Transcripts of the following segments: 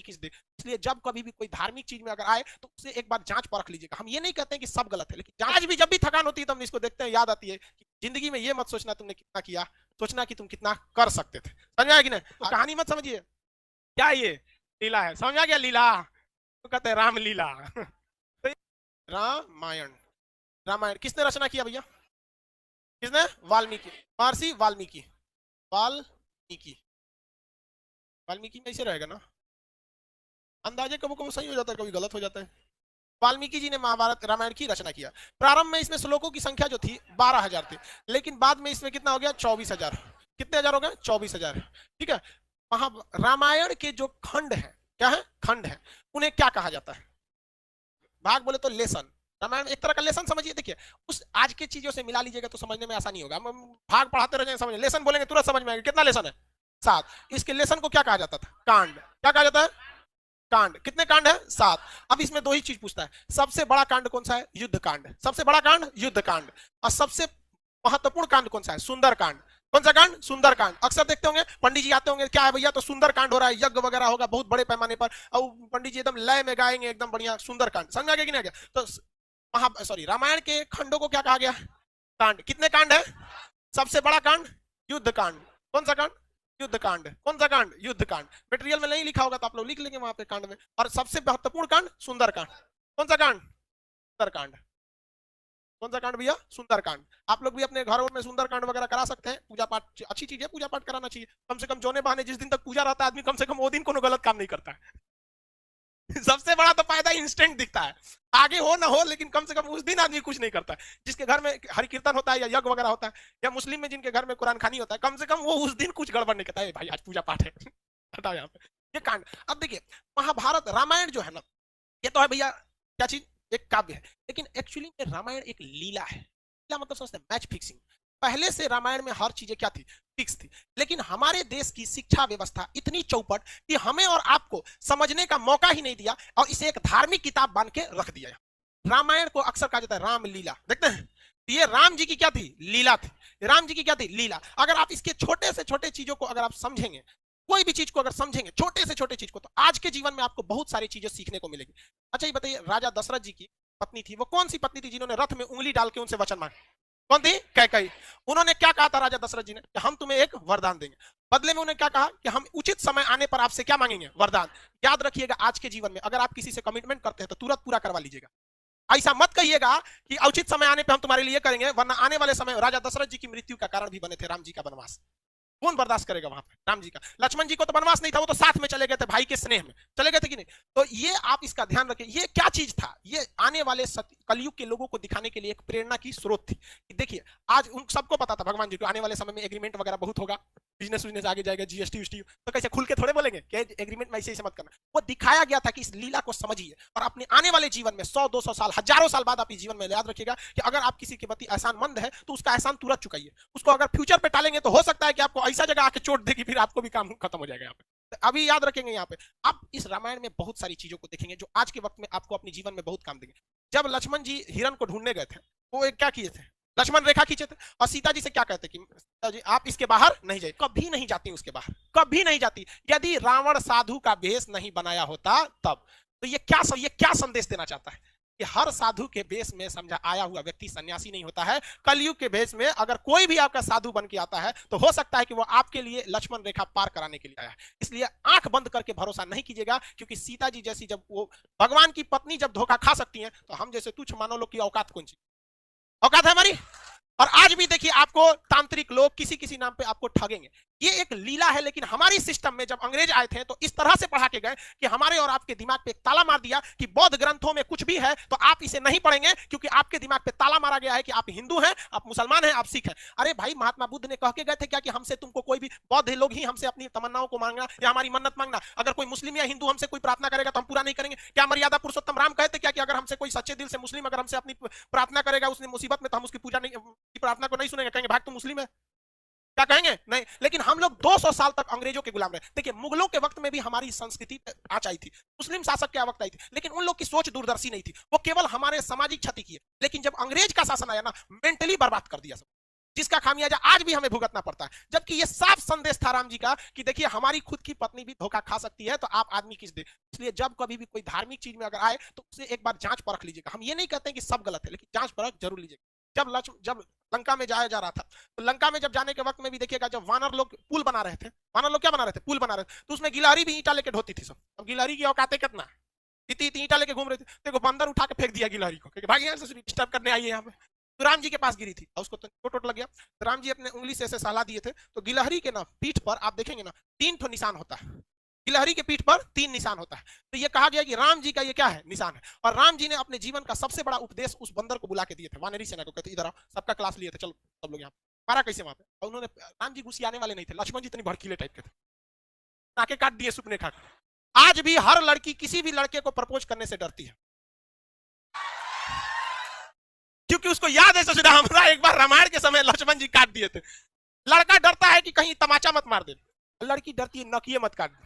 किस दे। इसलिए जब कभी भी कोई धार्मिक चीज में अगर आए तो उसे एक बार जांच परख लीजिएगा। हम ये नहीं कहते हैं कि सब गलत है, लेकिन जांच भी जब भी थकान होती है तो हम इसको देखते हैं, याद आती है कि जिंदगी में ये मत सोचना तुमने कितना किया, सोचना कि तुम कितना कर सकते थे। समझ आया कि नहीं? तो कहानी मत समझिए क्या ये लीला है, समझ आ गया लीला तो कहते हैं रामलीला। तो रामायण, रामायण किसने रचना किया भैया? किसने? वाल्मीकि, महर्षि वाल्मीकि। वाल्मीकि, वाल्मीकि में ऐसे रहेगा ना, अंदाजे कभी कभी सही हो जाता है कभी गलत हो जाता है। वाल्मीकि जी ने महाभारत रामायण की रचना किया। प्रारंभ में इसमें श्लोकों की संख्या जो थी 12,000 थी, लेकिन बाद में इसमें कितना हो गया? 24,000। कितने हजार हो गए? 24,000। ठीक है। महा रामायण के जो खंड है, क्या है? खंड है। उन्हें क्या कहा जाता है? भाग बोले तो लेसन। रामायण एक तरह का लेसन समझिए। देखिए उस आज के चीजों से मिला लीजिएगा तो समझने में आसानी होगा। हम भाग पढ़ाते रह जाएंगे समझ, लेसन बोलेंगे तुरंत समझ में आएगा। कितना लेसन है? 7। इसके लेसन को क्या कहा जाता था? कांड। क्या कहा जाता है? कांड। कितने कांड है? 7। अब इसमें दो ही चीज पूछता है, सबसे बड़ा कांड कौन सा है? युद्ध कांड। सबसे बड़ा कांड युद्ध कांड। और सबसे महत्वपूर्ण कांड कौन सा है? सुंदर कांड। कौन सा कांड? सुंदर कांड। अक्सर देखते होंगे पंडित जी आते होंगे, क्या है भैया? तो सुंदर कांड हो रहा है, यज्ञ वगैरह होगा बहुत बड़े पैमाने पर, और पंडित जी एकदम लय में गाएंगे एकदम बढ़िया सुंदर कांड। समझ आ गया कि नहीं आ गया? तो रामायण के खंडों को क्या कहा गया? कांड। कितने कांड है? सबसे बड़ा कांड युद्ध कांड। कौन सा कांड? युद्ध कांड। कौन सा कांड? युद्ध कांड। मटेरियल में नहीं लिखा होगा तो आप लोग लिख लेंगे वहां पे कांड में। और सबसे महत्वपूर्ण कांड सुंदर कांड। कौन सा कांड? सुंदर कांड। कौन सा कांड भैया? सुंदर कांड। आप लोग भी अपने घरों में सुंदर कांड वगैरह करा सकते हैं। पूजा पाठ अच्छी चीज है, पूजा पाठ कराना चाहिए। कम से कम जोने बहाने जिस दिन तक पूजा रहता है आदमी, कम से कम वो दिन कोनो गलत काम नहीं करता है। सबसे बड़ा तो फायदा इंस्टेंट दिखता है, आगे हो ना हो लेकिन कम से कम उस दिन आदमी कुछ नहीं करता है। जिसके घर में हरि कीर्तन होता है या यज्ञ वगैरह होता है, या मुस्लिम में जिनके घर में कुरान खानी होता है, कम से कम वो उस दिन कुछ गड़बड़ नहीं करता है। भाई आज पूजा पाठ है, हटाओ यहाँ पे ये कांड। अब देखिए महाभारत रामायण जो है ना, ये तो है भैया क्या चीज? एक काव्य है। लेकिन एक्चुअली में रामायण एक लीला है। लीला मतलब समझते हैं? Match fixing. पहले से रामायण में हर चीजें क्या थी? फिक्स थी। लेकिन हमारे देश की शिक्षा व्यवस्था इतनी चौपट कि हमें और आपको समझने का मौका ही नहीं दिया और इसे एक धार्मिक किताब बन के रख दिया। रामायण को अक्सर कहा जाता है रामलीला। देखते हैं ये राम जी की क्या थी? लीला थी। राम जी की क्या थी? लीला। अगर आप इसके छोटे से छोटे चीजों को अगर आप समझेंगे, कोई भी चीज को अगर समझेंगे, छोटे से छोटे चीज को, तो आज के जीवन में आपको बहुत सारी चीजें सीखने को मिलेगी। अच्छा ये बताइए, राजा दशरथ जी की पत्नी थी, वो कौन सी पत्नी थी जिन्होंने रथ में उंगली डाल के उनसे वचन मांगा? कौन थी? कैकेयी। उन्होंने क्या कहा था राजा दशरथ जी ने? कि हम तुम्हें एक वरदान देंगे। बदले में उन्हें क्या कहा? कि हम उचित समय आने पर आपसे क्या मांगेंगे? वरदान। याद रखिएगा आज के जीवन में अगर आप किसी से कमिटमेंट करते हैं तो तुरंत पूरा करवा लीजिएगा। ऐसा मत कहिएगा कि उचित समय आने पर हम तुम्हारे लिए करेंगे, वरना आने वाले समय राजा दशरथ जी की मृत्यु का कारण भी बने थे राम जी का वनवास। कौन बर्दाश्त करेगा वहां पे? राम जी का। लक्ष्मण जी को तो वनवास नहीं था, वो तो साथ में चले गए थे, भाई के स्नेह में चले गए थे कि नहीं? तो ये आप इसका ध्यान रखें। ये क्या चीज था? ये आने वाले कलयुग के लोगों को दिखाने के लिए एक प्रेरणा की स्रोत थी। देखिए आज उन सबको पता था भगवान जी को आने वाले समय में एग्रीमेंट वगैरह बहुत होगा, बिजनेस आगे जाएगा, जीएसटी वीएसटी, तो कैसे खुल के थोड़े बोलेंगे कि एग्रीमेंट में ऐसे ही मत करना। वो दिखाया गया था कि इस लीला को समझिए और अपने आने वाले जीवन में 100-200 साल, हजारों साल बाद आप इस जीवन में याद रखिएगा कि अगर आप किसी के प्रति एहसानमंद है तो उसका एहसान तुरंत चुकाइए। उसको अगर फ्यूचर पे टालेंगे तो हो सकता है कि आपको ऐसा जगह आके चोट देगी, फिर आपको भी काम खत्म हो जाएगा यहाँ पे। अभी याद रखेंगे यहाँ पे आप इस रामायण में बहुत सारी चीजों को देखेंगे जो आज के वक्त में आपको अपने जीवन में बहुत काम देंगे। जब लक्ष्मण जी हिरण को ढूंढने गए थे, वो एक क्या किए थे? लक्ष्मण रेखा खींचे थे और सीता जी से क्या कहते कि सीता जी आप इसके बाहर नहीं जाइए। कभी नहीं जाती उसके बाहर, कभी नहीं जाती। यदि रावण साधु का भेष नहीं बनाया होता तब। तो ये क्या संदेश देना चाहता है कि हर साधु के भेष में समझा आया हुआ व्यक्ति सन्यासी नहीं होता है। कलयुग के भेष में अगर कोई भी आपका साधु बन के आता है तो हो सकता है कि वो आपके लिए लक्ष्मण रेखा पार कराने के लिए आया है। इसलिए आंख बंद करके भरोसा नहीं कीजिएगा, क्योंकि सीता जी जैसी जब वो भगवान की पत्नी जब धोखा खा सकती है तो हम जैसे तुच्छ मानव लोग की औकात कौन सी औकात है हमारी? और आज भी देखिए आपको तांत्रिक लोग किसी किसी नाम पे आपको ठगेंगे। ये एक लीला है। लेकिन हमारी सिस्टम में जब अंग्रेज आए थे तो इस तरह से पढ़ा के गए कि हमारे और आपके दिमाग पे एक ताला मार दिया कि बौद्ध ग्रंथों में कुछ भी है तो आप इसे नहीं पढ़ेंगे, क्योंकि आपके दिमाग पे ताला मारा गया है कि आप हिंदू हैं, आप मुसलमान हैं, आप सिख हैं। अरे भाई महात्मा बुद्ध ने कह के गए थे क्या कि हमसे तुमको कोई भी बौद्ध लोग ही हमसे अपनी तमन्नाओं को मांगना या हमारी मन्नत मांगना। अगर कोई मुस्लिम या हिंदू हमसे कोई प्रार्थना करेगा तो हम पूरा नहीं करेंगे। क्या मर्यादा पुरुषोत्तम राम कहते क्या कि अगर हमसे कोई सच्चे दिल से मुस्लिम अगर हमसे अपनी प्रार्थना करेगा उसने मुसीबत में तो हम उसकी पूजा नहीं, की प्रार्थना को नहीं सुनेंगे, कहेंगे भाग तू मुस्लिम है? क्या कहेंगे? नहीं। लेकिन हम लोग 200 साल तक अंग्रेजों के गुलाम रहे। देखिए मुगलों के वक्त में भी हमारी संस्कृति आँच आई थी, मुस्लिम शासक के वक्त आई थी, लेकिन उन लोग की सोच दूरदर्शी नहीं थी। वो केवल हमारे सामाजिक क्षति की है। लेकिन जब अंग्रेज का शासन आया ना, मेंटली बर्बाद कर दिया सब। जिसका खामियाजा आज भी हमें भुगतना पड़ता है। जबकि ये साफ संदेश था राम जी का कि देखिए हमारी खुद की पत्नी भी धोखा खा सकती है, तो आप आदमी किस दे। इसलिए जब कभी भी कोई धार्मिक चीज में अगर आए तो उसे एक बार जांच परख लीजिएगा। हम ये नहीं कहते कि सब गलत है, लेकिन जांच परख जरूर लीजिएगा। जब लंका में जाया जा रहा था, तो लंका में जब जाने के वक्त में भी देखिएगा, जब वानर लोग पुल बना रहे थे, वानर लोग क्या बना रहे थे, पुल बना रहे थे, तो उसमें गिलहरी भी ईंटा लेके ढोती थी सब। अब गिलहरी की औकाते कितना, इतनी ईंटा लेके घूम रहे थे, देखो बंदर उठा के फेंक दिया गिलहरी को, भाई यहाँ से डिस्टर्ब करने आई है यहाँ पे। तो राम जी के पास गिरी थी और उसको तो चोट लग गया। तो राम जी अपने उंगली से ऐसे सहला दिए थे, तो गिलहरी के ना पीठ पर आप देखेंगे ना 3 ठो निशान होता है। गिलहरी के पीठ पर 3 निशान होता है। तो ये कहा गया कि राम जी का ये क्या है, निशान है। और राम जी ने अपने जीवन का सबसे बड़ा उपदेश उस बंदर को बुला के दिए थे, वानरी सेना को, कहते इधर आओ, सबका क्लास लिए थे, चलो सब लोग यहाँ मारा कैसे वहां पे। और उन्होंने, राम जी घुसियाने वाले नहीं थे, लक्ष्मण जी इतनी भड़कीले टाइप के थे, नाके काट दिए सुपने खा। आज भी हर लड़की किसी भी लड़के को प्रपोज करने से डरती है, क्योंकि उसको याद है ससुरा हमरा एक बार रामायण के समय लक्ष्मण जी काट दिए थे। लड़का डरता है कि कहीं तमाचा मत मार दे, लड़की डरती है नकिए मत काट दे।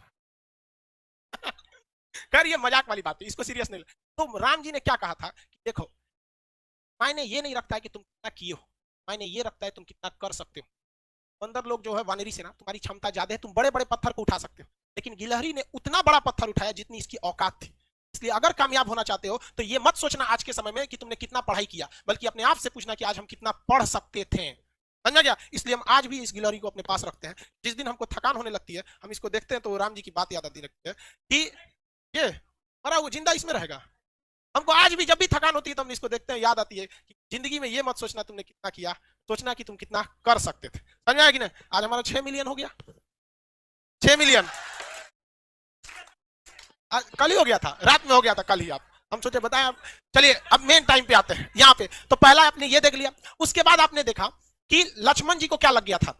खैर ये मजाक वाली बात है, इसको सीरियस नहीं ले। तो राम जी ने क्या कहा था कि देखो, मायने ये नहीं रखता है कि तुम कितना किए हो, मायने ये रखता है तुम कितना कर सकते हो। बंदर लोग जो है वानरी सेना, तुम्हारी क्षमता ज्यादा है, तुम बड़े बड़े पत्थर को उठा सकते हो, लेकिन गिलहरी ने उतना बड़ा पत्थर उठाया जितनी इसकी औकात थी। इसलिए अगर कामयाब होना चाहते हो तो ये मत सोचना आज के समय में कि तुमने कितना पढ़ाई किया, बल्कि अपने आप से पूछना कि आज हम कितना पढ़ सकते थे। समझा गया? इसलिए हम आज भी इस गिलहरी को अपने पास रखते हैं। जिस दिन हमको थकान होने लगती है, हम इसको देखते हैं तो राम जी की बात याद आती लगती है कि ये मरा वो जिंदा इसमें रहेगा। हमको आज भी जब भी थकान होती है तो हम इसको देखते हैं, याद आती है कि जिंदगी में ये मत सोचना तुमने कितना किया, सोचना कि तुम कितना कर सकते थे। समझा है कि नहीं? आज हमारा 6 मिलियन हो गया, 6 मिलियन कल ही हो गया था, रात में हो गया था कल ही। आप हम सोचे बताएं आप। चलिए अब मेन टाइम पे आते हैं यहाँ पे। तो पहला आपने ये देख लिया, उसके बाद आपने देखा कि लक्ष्मण जी को क्या लग गया था,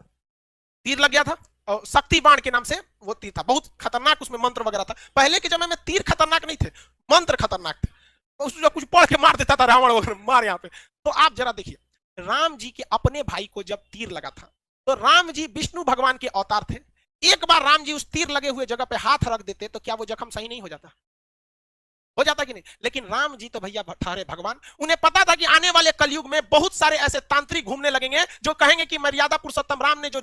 तीर लग गया था, और शक्ति बाण के नाम से वो तीर था, बहुत खतरनाक, उसमें मंत्र वगैरह था। पहले के समय में तीर खतरनाक नहीं थे, मंत्र खतरनाक थे, उसको कुछ पढ़ के मार देता था रावण वगैरह, मार यहाँ पे। तो आप जरा देखिए, राम जी के अपने भाई को जब तीर लगा था, तो राम जी विष्णु भगवान के अवतार थे। एक बार राम जी उस तीर लगे हुए जगह पे हाथ रख देते तो क्या वो जख्म सही नहीं हो जाता? हो जाता कि नहीं? लेकिन राम जी तो भैया ठहरे भगवान, उन्हें पता था कि आने वाले कलयुग में बहुत सारे ऐसे तांत्रिक घूमने लगेंगे जो कहेंगे कि मर्यादा पुरुषोत्तम राम ने जो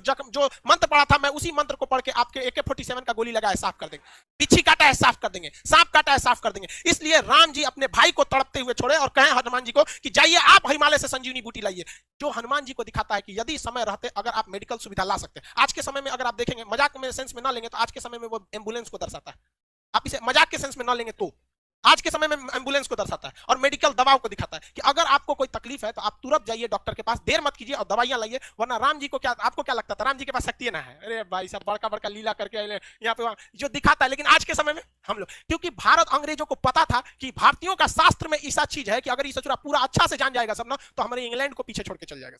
मंत्र पढ़ा था, मैं उसी मंत्र को पढ़ के आपके AK-47 का गोली लगाया साफ कर देंगे, बिच्छी काटा है साफ कर देंगे, सांप काटा है साफ कर देंगे। इसलिए राम जी अपने भाई को तड़पते हुए छोड़े और कहे हनुमान जी को कि जाइए आप हिमालय से संजीवनी बूटी लाइए, जो हनुमान जी को दिखाता है कि यदि समय रहते अगर आप मेडिकल सुविधा ला सकते हैं। आज के समय में अगर आप देखेंगे, मजाक में सेंस में ना लेंगे तो आज के समय में वो एम्बुलेंस को दर्शाता है, आप इसे मजाक के सेंस में ना लेंगे तो आज के समय में एम्बुलेंस को दर्शाता है और मेडिकल दवाओं को दिखाता है कि अगर आपको कोई तकलीफ है तो आप तुरंत जाइए डॉक्टर के पास, देर मत कीजिए और दवाइयां लाइए। वरना राम जी को क्या, आपको क्या लगता था राम जी के पास शक्ति ना है? अरे भाई साहब बड़का बड़का लीला करके यहाँ पे जो दिखाता है। लेकिन आज के समय में हम लोग, क्योंकि भारत अंग्रेजों को पता था कि भारतीयों का शास्त्र में ऐसा चीज है कि अगर ये पूरा अच्छा से जान जाएगा सब ना, तो हमारे इंग्लैंड को पीछे छोड़ के चल जाएगा।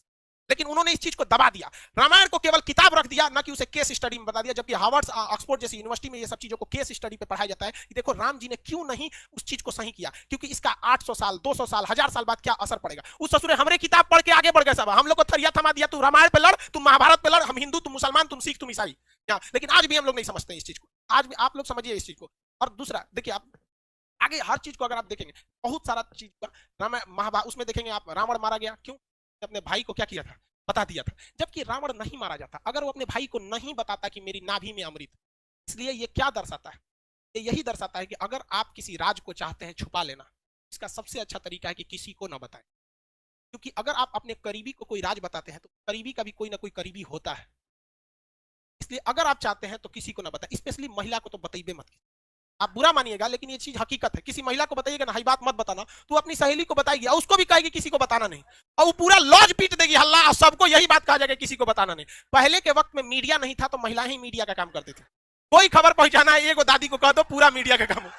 लेकिन उन्होंने इस चीज को दबा दिया, रामायण को केवल किताब रख दिया, ना कि उसे केस स्टडी में बता दिया। जबकि हार्वर्ड ऑक्सफोर्ड जैसी यूनिवर्सिटी में ये सब चीजों को केस स्टडी पे पढ़ाया जाता है कि देखो राम जी ने क्यों नहीं उस चीज को सही किया, क्योंकि इसका 800 साल 200 साल 1000 साल बाद क्या असर पड़ेगा। उस ससुरे हमरे किताब पढ़ के आगे बढ़ गए सब, हम लोग को थरिया थमा दिया, तू रामायण पे लड़, तुम महाभारत पे लड़, हम हिंदू तुम मुसलमान, तुम सिख तुम ईसाई। लेकिन आज भी हम लोग नहीं समझते इस चीज को, आज भी आप लोग समझिए इस चीज को। और दूसरा देखिए, आप आगे हर चीज को अगर आप देखेंगे, बहुत सारा चीज का रामायण महाभारत उसमें देखेंगे आप, रावण मारा गया क्यों? अपने भाई को क्या किया था, बता दिया था। जबकि रावण नहीं मारा जाता अगर वो अपने भाई को नहीं बताता कि मेरी नाभि में अमृत। इसलिए ये क्या दर्शाता है? ये यही दर्शाता है कि अगर आप किसी राज को चाहते हैं छुपा लेना, इसका सबसे अच्छा तरीका है कि किसी को ना बताएं। क्योंकि अगर आप अपने करीबी को कोई राज बताते हैं तो करीबी का भी कोई ना कोई करीबी होता है। इसलिए अगर आप चाहते हैं तो किसी को ना बताएं, स्पेशली महिला को तो बताइए मत। आप बुरा मानिएगा लेकिन ये चीज हकीकत है। किसी महिला को बताइएगा ना, हाई बात मत बताना, तो अपनी सहेली को बताएगी और उसको भी कहेगी किसी को बताना नहीं, और वो पूरा लॉज पीट देगी हल्ला, और सबको यही बात कहा जाएगा किसी को बताना नहीं। पहले के वक्त में मीडिया नहीं था तो महिला ही मीडिया का काम करते थे। कोई खबर पहुंचाना है, एगो दादी को कह दो, पूरा मीडिया का काम हो।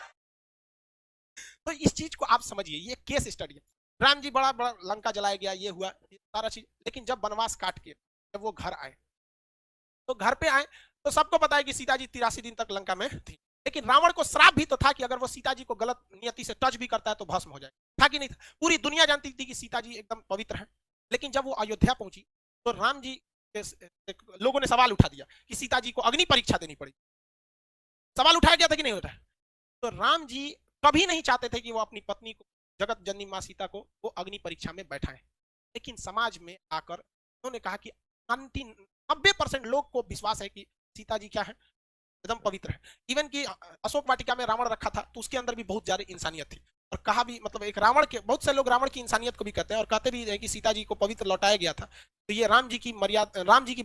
तो इस चीज को आप समझिए, ये केस स्टडी है। राम जी बड़ा बड़ा लंका जलाया गया, ये हुआ सारा चीज, लेकिन जब वनवास काट के जब वो घर आए, तो घर पे आए तो सबको पता है कि सीता जी 83 दिन तक लंका में थी। लेकिन रावण को श्राप भी तो था कि अगर वो सीता जी को गलत नियति से टच भी करता है तो भस्म हो जाए, था कि नहीं था? पूरी दुनिया जानती थी कि सीता जी एकदम पवित्र है। लेकिन जब वो अयोध्या पहुंची तो राम जी लोगों ने सवाल उठा दिया कि सीता जी को अग्नि परीक्षा देनी पड़ी। सवाल उठाया गया था कि नहीं उठाया? तो राम जी कभी नहीं चाहते थे कि वो अपनी पत्नी को, जगत जननी मां सीता को, वो अग्नि परीक्षा में बैठाएं। लेकिन समाज में आकर उन्होंने कहा कि 90% लोग को विश्वास है कि सीता जी क्या है, एकदम पवित्र है। इवन कि अशोक वाटिका में रावण रखा था तो उसके अंदर भी बहुत ज्यादा इंसानियत थी। और कहा भी, मतलब एक रावण के, बहुत से लोग रावण की इंसानियत को भी कहते हैं और कहते भी है कि सीता जी को पवित्र लौटाया गया था। तो ये राम जी की मर्यादा, राम जी की